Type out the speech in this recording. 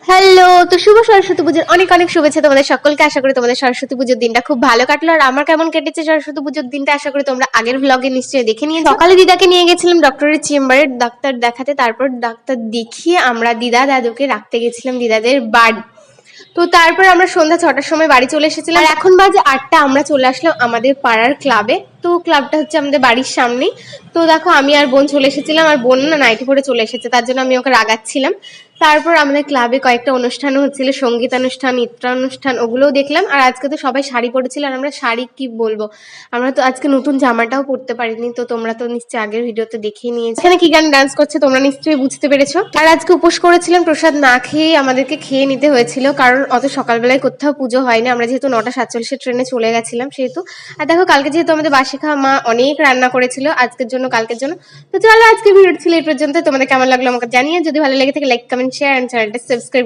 Hello, তো শুভ সরস্বতী পুজোর অনেক অনেক শুভেচ্ছা তোমাদের সকলকে। আশা করি তোমাদের সরস্বতী পুজোর দিনটা খুব ভালো কাটলো। আর আমার কেমন কেটেছে সরস্বতী পুজোর দিনটা আশা করি তোমরা আগের ভ্লগে নিশ্চয়ই দেখে নিয়েছো। সকালে দিদাকে নিয়ে গেছিলাম ডক্টরের চেম্বারে ডাক্তার দেখাতে, তারপর ডাক্তার দেখিয়ে আমরা দিদা দাদুকে রাখতে গেছিলাম দিদাদের বাড়ি। তো তারপর আমরা সন্ধ্যা 6টার সময় বাড়ি চলে এসেছিলাম। আর এখন বাজে 8টা, আমরা চলে আসলাম আমাদের পাড়ার ক্লাবে। তো ক্লাবটা হচ্ছে আমাদের বাড়ির সামনেই। তো দেখো আমি আর বোন চলে এসেছিলাম, আর বোন না নাইটি পরে চলে এসেছে, তার জন্য আমি ওকে রাগাচ্ছিলাম। তারপর আমাদের ক্লাবে কয়েকটা অনুষ্ঠানও হচ্ছিল, সঙ্গীতানুষ্ঠান, নৃত্যানুষ্ঠান, ওগুলোও দেখলাম। আর আজকে তো সবাই শাড়ি পরেছিল, আর আমরা শাড়ি কি বলবো, আমরা তো আজকে নতুন জামাটাও পরতে পারিনি। তো তোমরা তো নিশ্চয়ই আগের ভিডিওতে দেখিয়ে নিয়েছো এখানে কি গান ডান্স করছে, তোমরা নিশ্চয়ই বুঝতে পেরেছো। আর আজকে উপোস করেছিলাম, প্রসাদ না খেয়ে আমাদেরকে খেয়ে নিতে হয়েছিল, কারণ অত সকালবেলায় কোথাও পুজো হয়নি। আমরা যেহেতু 9টা 47 ট্রেনে চলে গেছিলাম সেহেতু। আর দেখো কালকে যেহেতু আমাদের বাসি খাওয়া মা অনেক রান্না করেছিল আজকের জন্য, কালকের জন্য। তো চলো আজকে ভিডিও ছিল এই পর্যন্ত। তোমাদের কেমন লাগলো আমাকে জানিয়ে, যদি ভালো লেগে থাকে লাইক কমেন্ট শেয়ার এন্ড চ্যানেলটা সাবস্ক্রাইব